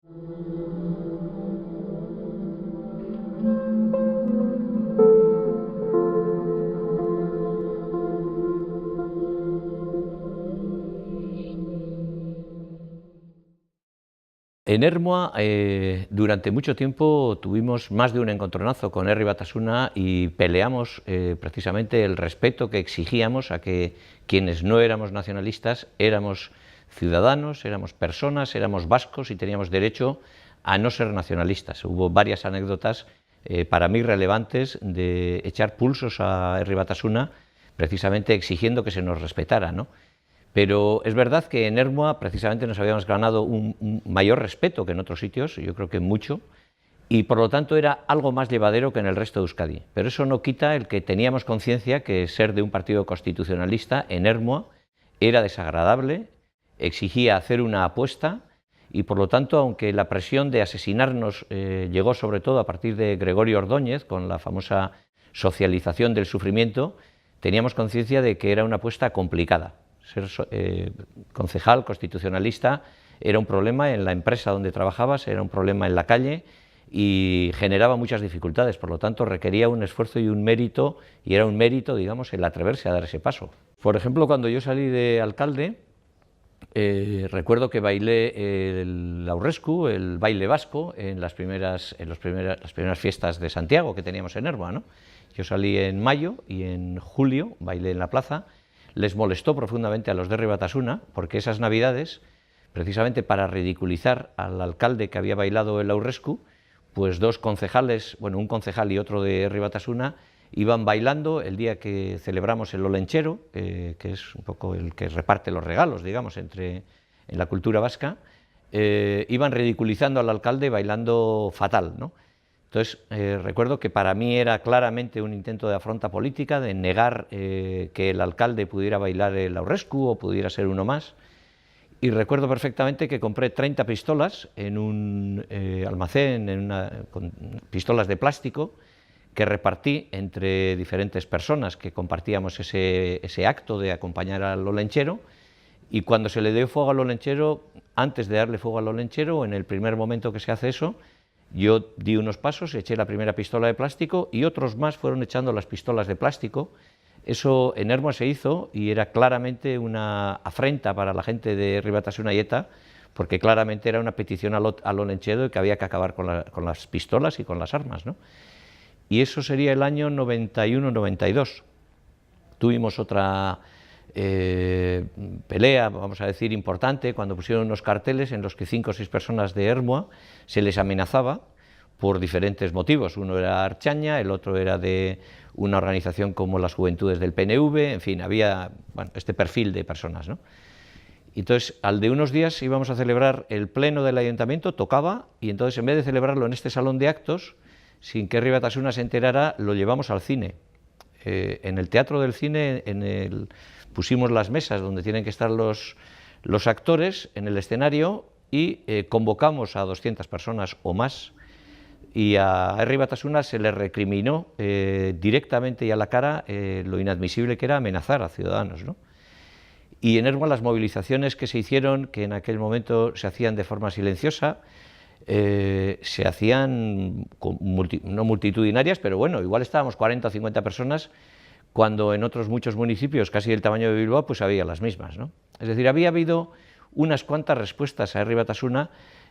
En Ermua, durante mucho tiempo tuvimos más de un encontronazo con Herri Batasuna y peleamos precisamente el respeto que exigíamos a que quienes no éramos nacionalistas éramos ciudadanos, éramos personas, éramos vascos y teníamos derecho a no ser nacionalistas. Hubo varias anécdotas para mí relevantes de echar pulsos a Herri Batasuna precisamente exigiendo que se nos respetara, ¿no? Pero es verdad que en Ermua precisamente nos habíamos ganado un mayor respeto que en otros sitios, yo creo que mucho, y por lo tanto era algo más llevadero que en el resto de Euskadi. Pero eso no quita el que teníamos conciencia que ser de un partido constitucionalista en Ermua era desagradable, exigía hacer una apuesta y por lo tanto, aunque la presión de asesinarnos llegó sobre todo a partir de Gregorio Ordóñez, con la famosa socialización del sufrimiento, teníamos conciencia de que era una apuesta complicada. Ser concejal constitucionalista era un problema en la empresa donde trabajabas, era un problema en la calle y generaba muchas dificultades, por lo tanto requería un esfuerzo y un mérito, y era un mérito, digamos, el atreverse a dar ese paso. Por ejemplo, cuando yo salí de alcalde, recuerdo que bailé el aurresku, el baile vasco, en las primeras fiestas de Santiago que teníamos en Ermua, ¿no? Yo salí en mayo y en julio bailé en la plaza. Les molestó profundamente a los de Herri Batasuna, porque esas navidades, precisamente para ridiculizar al alcalde que había bailado el aurresku, pues dos concejales, bueno, un concejal y otro de Herri Batasuna, iban bailando el día que celebramos el olenchero, que es un poco el que reparte los regalos, digamos, en la cultura vasca, iban ridiculizando al alcalde bailando fatal, ¿no? Entonces, recuerdo que para mí era claramente un intento de afronta política, de negar que el alcalde pudiera bailar el aurresku o pudiera ser uno más. Y recuerdo perfectamente que compré 30 pistolas en un almacén, con pistolas de plástico, que repartí entre diferentes personas que compartíamos ese acto de acompañar al olenchero. Y cuando se le dio fuego al olenchero, antes de darle fuego al olenchero, en el primer momento que se hace eso, yo di unos pasos, eché la primera pistola de plástico y otros más fueron echando las pistolas de plástico. Eso en Ermua se hizo y era claramente una afrenta para la gente de Herri Batasuna y ETA, porque claramente era una petición al olenchero de que había que acabar con las pistolas y con las armas, ¿no? Y eso sería el año 91-92. Tuvimos otra pelea, vamos a decir, importante, cuando pusieron unos carteles en los que 5 o 6 personas de Ermua se les amenazaba por diferentes motivos. Uno era Archaña, el otro era de una organización como las Juventudes del PNV, en fin, había este perfil de personas, ¿no? Entonces, al de unos días íbamos a celebrar el pleno del ayuntamiento, tocaba, y entonces en vez de celebrarlo en este salón de actos, sin que Herri Batasuna se enterara, lo llevamos al cine. En el Teatro del Cine pusimos las mesas donde tienen que estar los actores en el escenario y convocamos a 200 personas o más, y a Herri Batasuna se le recriminó directamente y a la cara lo inadmisible que era amenazar a ciudadanos, ¿no? Y en Ermua las movilizaciones que se hicieron, que en aquel momento se hacían de forma silenciosa, se hacían no multitudinarias, pero bueno, igual estábamos 40 o 50 personas, cuando en otros muchos municipios, casi del tamaño de Bilbao, pues había las mismas, ¿no? Es decir, había habido unas cuantas respuestas a Herri Batasuna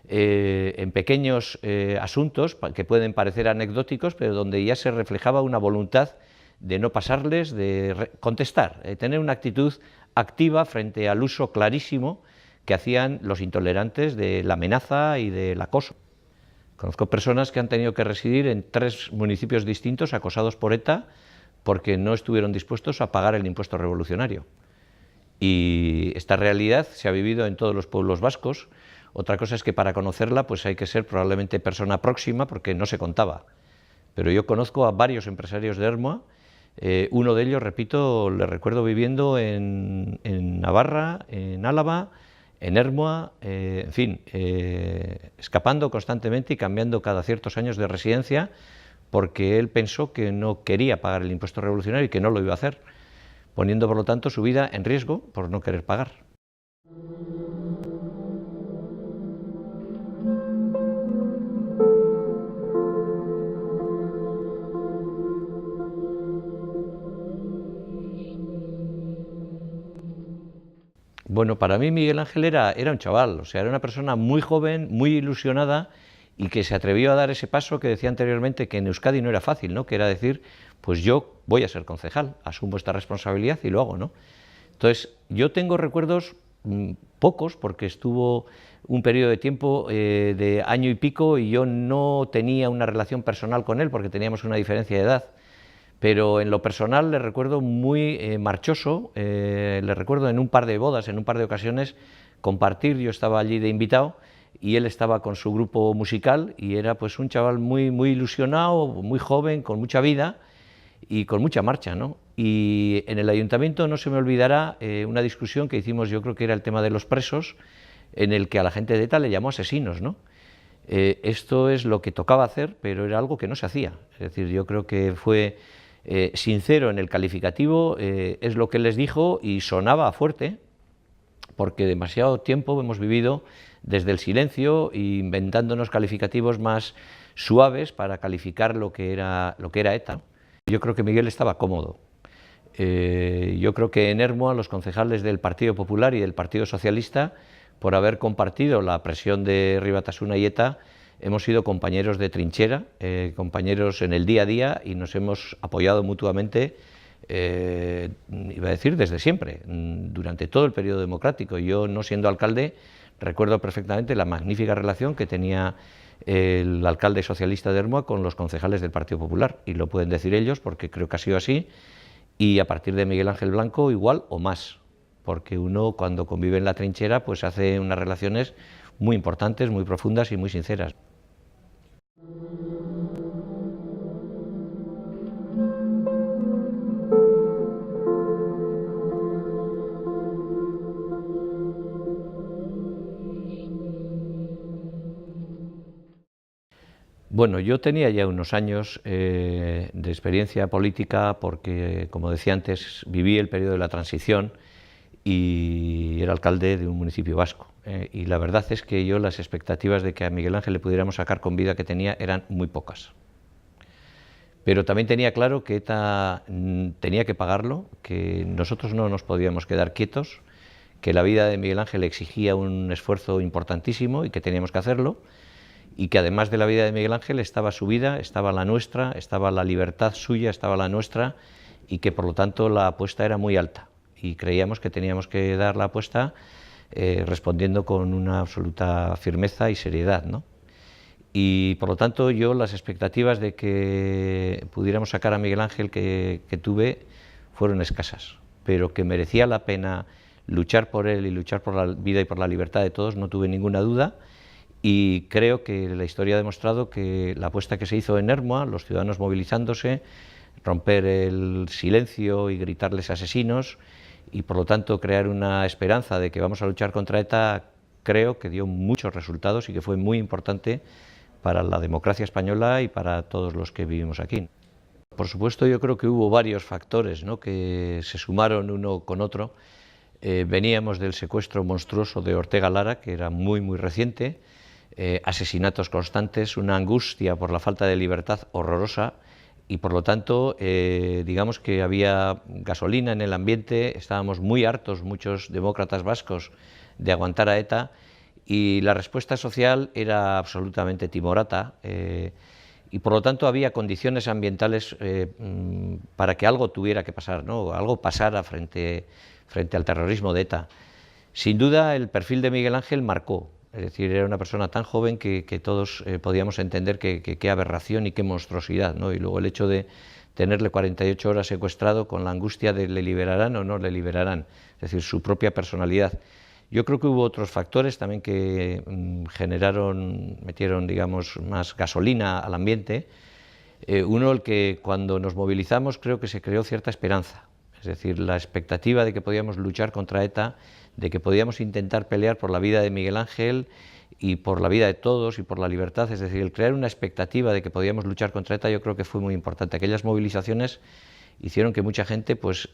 en pequeños asuntos que pueden parecer anecdóticos, pero donde ya se reflejaba una voluntad de no pasarles, de contestar, tener una actitud activa frente al uso clarísimo que hacían los intolerantes de la amenaza y del acoso. Conozco personas que han tenido que residir en 3 municipios distintos acosados por ETA porque no estuvieron dispuestos a pagar el impuesto revolucionario. Y esta realidad se ha vivido en todos los pueblos vascos. Otra cosa es que para conocerla pues hay que ser probablemente persona próxima porque no se contaba. Pero yo conozco a varios empresarios de Ermua. Uno de ellos, repito, le recuerdo viviendo en Navarra, en Álava, en Ermua, en fin, escapando constantemente y cambiando cada ciertos años de residencia porque él pensó que no quería pagar el impuesto revolucionario y que no lo iba a hacer, poniendo por lo tanto su vida en riesgo por no querer pagar. Bueno, para mí Miguel Ángel era un chaval, o sea, era una persona muy joven, muy ilusionada y que se atrevió a dar ese paso que decía anteriormente que en Euskadi no era fácil, ¿no? Que era decir, pues yo voy a ser concejal, asumo esta responsabilidad y lo hago, ¿no? Entonces, yo tengo recuerdos pocos, porque estuvo un periodo de tiempo de año y pico y yo no tenía una relación personal con él porque teníamos una diferencia de edad. Pero en lo personal le recuerdo muy marchoso, le recuerdo en un par de bodas, en un par de ocasiones, compartir, yo estaba allí de invitado y él estaba con su grupo musical y era pues un chaval muy ilusionado, muy joven, con mucha vida y con mucha marcha, ¿no? Y en el ayuntamiento no se me olvidará una discusión que hicimos, yo creo que era el tema de los presos, en el que a la gente de ETA le llamó asesinos, ¿no? Esto es lo que tocaba hacer, pero era algo que no se hacía. Es decir, yo creo que fue sincero en el calificativo, es lo que les dijo y sonaba fuerte, porque demasiado tiempo hemos vivido desde el silencio, inventándonos calificativos más suaves para calificar lo que era ETA. Yo creo que Miguel estaba cómodo. Yo creo que en Ermua los concejales del Partido Popular y del Partido Socialista, por haber compartido la presión de Herri Batasuna y ETA, hemos sido compañeros de trinchera, compañeros en el día a día y nos hemos apoyado mutuamente, iba a decir desde siempre, durante todo el periodo democrático. Yo, no siendo alcalde, recuerdo perfectamente la magnífica relación que tenía el alcalde socialista de Ermua con los concejales del Partido Popular, y lo pueden decir ellos porque creo que ha sido así, y a partir de Miguel Ángel Blanco igual o más, porque uno cuando convive en la trinchera pues hace unas relaciones muy importantes, muy profundas y muy sinceras. Bueno, yo tenía ya unos años de experiencia política porque, como decía antes, viví el periodo de la transición y era alcalde de un municipio vasco. Y la verdad es que yo las expectativas de que a Miguel Ángel le pudiéramos sacar con vida que tenía eran muy pocas. Pero también tenía claro que ETA tenía que pagarlo, que nosotros no nos podíamos quedar quietos, que la vida de Miguel Ángel exigía un esfuerzo importantísimo y que teníamos que hacerlo, y que además de la vida de Miguel Ángel estaba su vida, estaba la nuestra, estaba la libertad suya, estaba la nuestra, y que por lo tanto la apuesta era muy alta y creíamos que teníamos que dar la apuesta respondiendo con una absoluta firmeza y seriedad, ¿no? Y por lo tanto yo las expectativas de que pudiéramos sacar a Miguel Ángel que tuve fueron escasas, pero que merecía la pena luchar por él y luchar por la vida y por la libertad de todos, no tuve ninguna duda. Y creo que la historia ha demostrado que la apuesta que se hizo en Ermua, los ciudadanos movilizándose, romper el silencio y gritarles asesinos, y por lo tanto crear una esperanza de que vamos a luchar contra ETA, creo que dio muchos resultados y que fue muy importante para la democracia española y para todos los que vivimos aquí. Por supuesto, yo creo que hubo varios factores, ¿no?, que se sumaron uno con otro. Veníamos del secuestro monstruoso de Ortega Lara, que era muy reciente, asesinatos constantes, una angustia por la falta de libertad horrorosa, y por lo tanto digamos que había gasolina en el ambiente, estábamos muy hartos muchos demócratas vascos de aguantar a ETA, y la respuesta social era absolutamente timorata, y por lo tanto había condiciones ambientales para que algo tuviera que pasar, ¿no?, algo pasara frente al terrorismo de ETA. Sin duda el perfil de Miguel Ángel marcó. Es decir, era una persona tan joven que todos podíamos entender qué aberración y qué monstruosidad, ¿no? Y luego el hecho de tenerle 48 horas secuestrado con la angustia de le liberarán o no le liberarán, es decir, su propia personalidad. Yo creo que hubo otros factores también que metieron, digamos, más gasolina al ambiente. Uno, el que cuando nos movilizamos creo que se creó cierta esperanza. Es decir, la expectativa de que podíamos luchar contra ETA, de que podíamos intentar pelear por la vida de Miguel Ángel y por la vida de todos y por la libertad, es decir, el crear una expectativa de que podíamos luchar contra ETA, yo creo que fue muy importante. Aquellas movilizaciones hicieron que mucha gente pues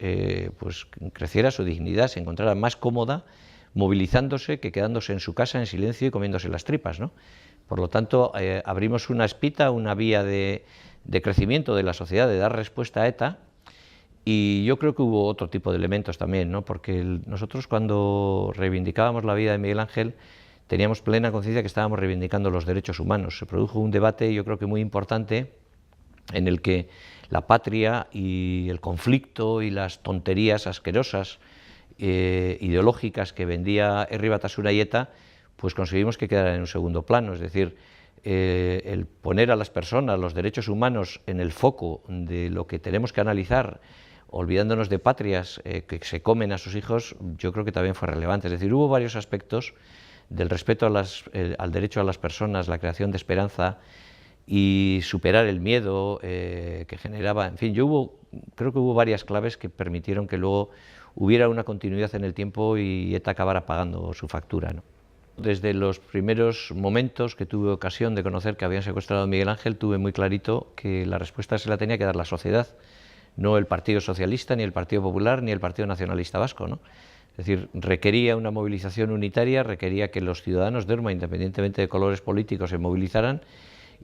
creciera su dignidad, se encontrara más cómoda movilizándose que quedándose en su casa en silencio y comiéndose las tripas, ¿no? Por lo tanto, abrimos una espita, una vía de crecimiento de la sociedad, de dar respuesta a ETA. Y yo creo que hubo otro tipo de elementos también, ¿no? Porque nosotros cuando reivindicábamos la vida de Miguel Ángel teníamos plena conciencia que estábamos reivindicando los derechos humanos. Se produjo un debate, yo creo que muy importante, en el que la patria y el conflicto y las tonterías asquerosas ideológicas que vendía Herri Batasuna y ETA, pues conseguimos que quedaran en un segundo plano. Es decir, el poner a las personas, los derechos humanos, en el foco de lo que tenemos que analizar, olvidándonos de patrias que se comen a sus hijos, yo creo que también fue relevante. Es decir, hubo varios aspectos del respeto al derecho a las personas, la creación de esperanza y superar el miedo que generaba. En fin, creo que hubo varias claves que permitieron que luego hubiera una continuidad en el tiempo y ETA acabara pagando su factura, ¿no? Desde los primeros momentos que tuve ocasión de conocer que habían secuestrado a Miguel Ángel, tuve muy clarito que la respuesta se la tenía que dar la sociedad, no el Partido Socialista, ni el Partido Popular, ni el Partido Nacionalista Vasco, ¿no? Es decir, requería una movilización unitaria, requería que los ciudadanos de Ermua, independientemente de colores políticos, se movilizaran,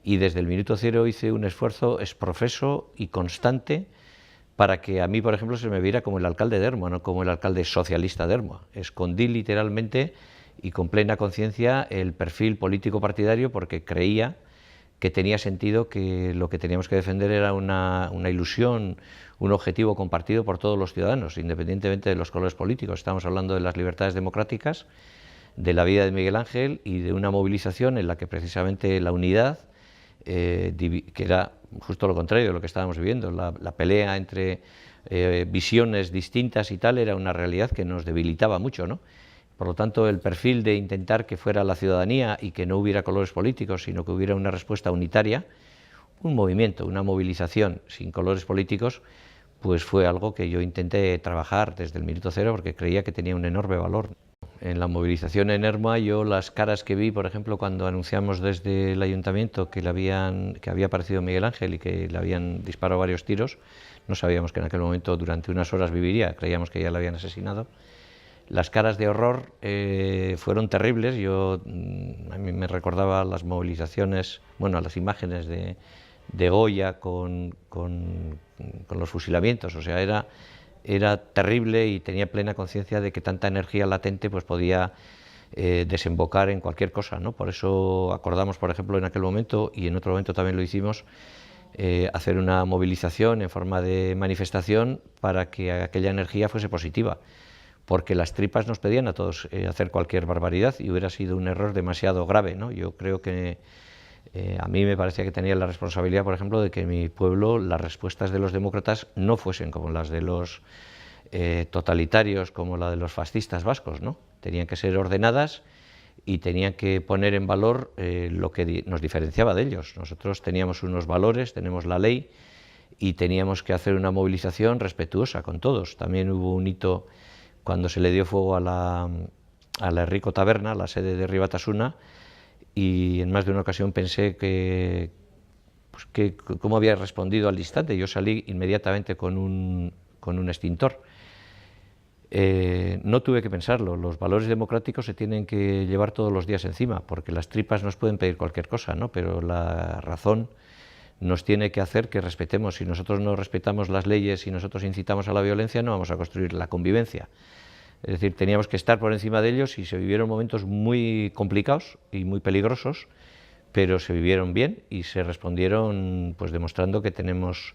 y desde el minuto cero hice un esfuerzo exprofeso y constante para que a mí, por ejemplo, se me viera como el alcalde de Ermua, no como el alcalde socialista de Ermua. Escondí literalmente y con plena conciencia el perfil político partidario porque creía que tenía sentido, que lo que teníamos que defender era una ilusión, un objetivo compartido por todos los ciudadanos, independientemente de los colores políticos. Estamos hablando de las libertades democráticas, de la vida de Miguel Ángel y de una movilización en la que precisamente la unidad, que era justo lo contrario de lo que estábamos viviendo, la pelea entre visiones distintas y tal, era una realidad que nos debilitaba mucho, ¿no? Por lo tanto, el perfil de intentar que fuera la ciudadanía y que no hubiera colores políticos, sino que hubiera una respuesta unitaria, un movimiento, una movilización sin colores políticos, pues fue algo que yo intenté trabajar desde el minuto cero porque creía que tenía un enorme valor. En la movilización en Ermua, yo las caras que vi, por ejemplo, cuando anunciamos desde el ayuntamiento que había aparecido Miguel Ángel y que le habían disparado varios tiros, no sabíamos que en aquel momento durante unas horas viviría, creíamos que ya le habían asesinado. Las caras de horror fueron terribles. A mí me recordaba las movilizaciones, bueno, las imágenes de Goya con los fusilamientos. O sea, era terrible y tenía plena conciencia de que tanta energía latente pues podía desembocar en cualquier cosa, ¿no? Por eso acordamos, por ejemplo, en aquel momento, y en otro momento también lo hicimos, hacer una movilización en forma de manifestación para que aquella energía fuese positiva, porque las tripas nos pedían a todos hacer cualquier barbaridad y hubiera sido un error demasiado grave, ¿no? Yo creo que a mí me parecía que tenía la responsabilidad, por ejemplo, de que en mi pueblo las respuestas de los demócratas no fuesen como las de los totalitarios, como la de los fascistas vascos, ¿no? Tenían que ser ordenadas y tenían que poner en valor lo que nos diferenciaba de ellos. Nosotros teníamos unos valores, tenemos la ley y teníamos que hacer una movilización respetuosa con todos. También hubo un hito cuando se le dio fuego a la Herriko Taberna, la sede de Herri Batasuna, y en más de una ocasión pensé que cómo había respondido al instante. Yo salí inmediatamente con un extintor. No tuve que pensarlo, los valores democráticos se tienen que llevar todos los días encima, porque las tripas nos pueden pedir cualquier cosa, ¿no? Pero la razón nos tiene que hacer que respetemos. Si nosotros no respetamos las leyes, si nosotros incitamos a la violencia, no vamos a construir la convivencia. Es decir, teníamos que estar por encima de ellos y se vivieron momentos muy complicados y muy peligrosos, pero se vivieron bien y se respondieron pues demostrando que tenemos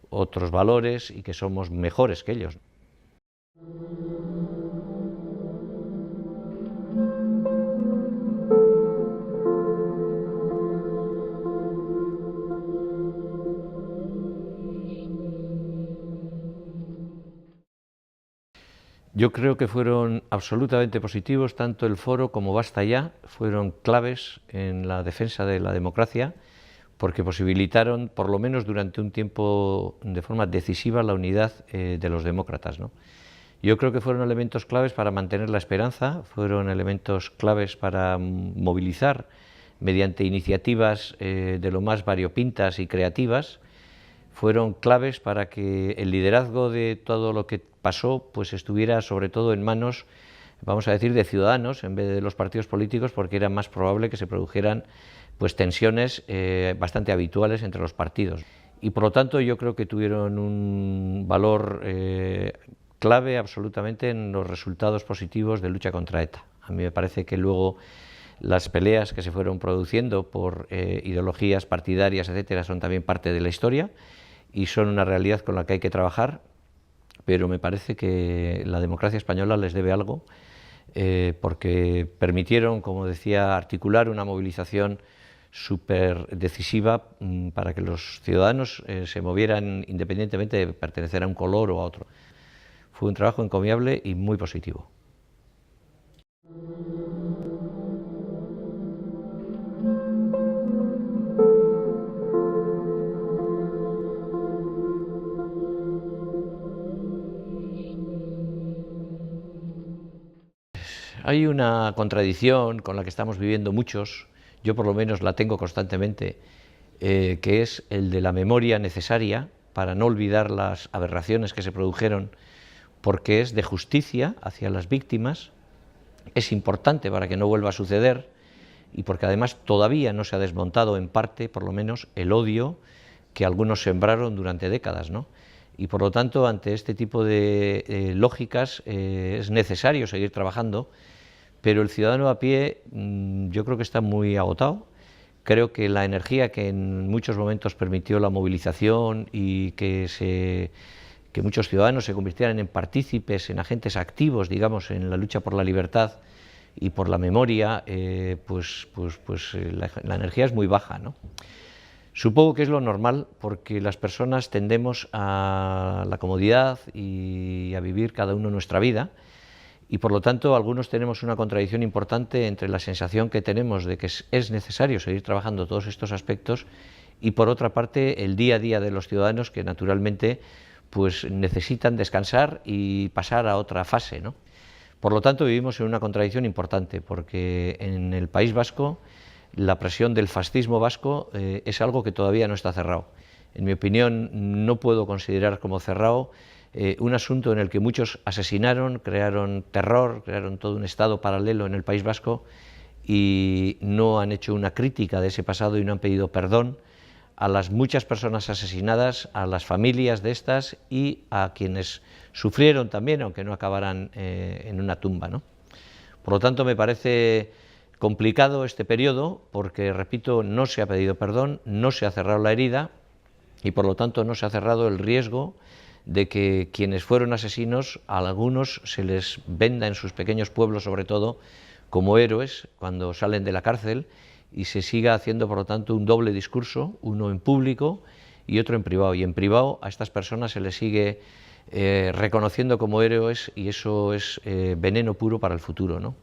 otros valores y que somos mejores que ellos. Yo creo que fueron absolutamente positivos, tanto el foro como Basta Ya fueron claves en la defensa de la democracia, porque posibilitaron, por lo menos durante un tiempo, de forma decisiva, la unidad de los demócratas, ¿no? Yo creo que fueron elementos claves para mantener la esperanza, fueron elementos claves para movilizar mediante iniciativas de lo más variopintas y creativas, fueron claves para que el liderazgo de todo lo que pasó pues estuviera sobre todo en manos, vamos a decir, de ciudadanos en vez de los partidos políticos, porque era más probable que se produjeran pues tensiones bastante habituales entre los partidos. y por lo tanto yo creo que tuvieron un valor clave absolutamente en los resultados positivos de lucha contra ETA. A mí me parece que luego las peleas que se fueron produciendo por ideologías partidarias, etcétera, son también parte de la historia y son una realidad con la que hay que trabajar, pero me parece que la democracia española les debe algo, porque permitieron, como decía, articular una movilización súper decisiva para que los ciudadanos se movieran independientemente de pertenecer a un color o a otro. Fue un trabajo encomiable y muy positivo. Hay una contradicción con la que estamos viviendo muchos, yo por lo menos la tengo constantemente, que es el de la memoria necesaria para no olvidar las aberraciones que se produjeron, porque es de justicia hacia las víctimas, es importante para que no vuelva a suceder y porque además todavía no se ha desmontado en parte, por lo menos, el odio que algunos sembraron durante décadas, ¿no? Y por lo tanto, ante este tipo de lógicas es necesario seguir trabajando, pero el ciudadano a pie yo creo que está muy agotado. Creo que la energía que en muchos momentos permitió la movilización y que muchos ciudadanos se convirtieran en partícipes, en agentes activos, digamos, en la lucha por la libertad y por la memoria, la energía es muy baja, ¿no? Supongo que es lo normal, porque las personas tendemos a la comodidad y a vivir cada uno nuestra vida, y por lo tanto algunos tenemos una contradicción importante entre la sensación que tenemos de que es necesario seguir trabajando todos estos aspectos y por otra parte el día a día de los ciudadanos que naturalmente pues necesitan descansar y pasar a otra fase, ¿no? Por lo tanto vivimos en una contradicción importante, porque en el País Vasco la presión del fascismo vasco es algo que todavía no está cerrado. En mi opinión, no puedo considerar como cerrado un asunto en el que muchos asesinaron, crearon terror, crearon todo un estado paralelo en el País Vasco y no han hecho una crítica de ese pasado y no han pedido perdón a las muchas personas asesinadas, a las familias de estas y a quienes sufrieron también, aunque no acabaran en una tumba, ¿no? Por lo tanto, me parece complicado este periodo porque, repito, no se ha pedido perdón, no se ha cerrado la herida y, por lo tanto, no se ha cerrado el riesgo de que quienes fueron asesinos, a algunos se les venda en sus pequeños pueblos, sobre todo, como héroes cuando salen de la cárcel y se siga haciendo, por lo tanto, un doble discurso, uno en público y otro en privado. Y en privado a estas personas se les sigue reconociendo como héroes y eso es veneno puro para el futuro, ¿no?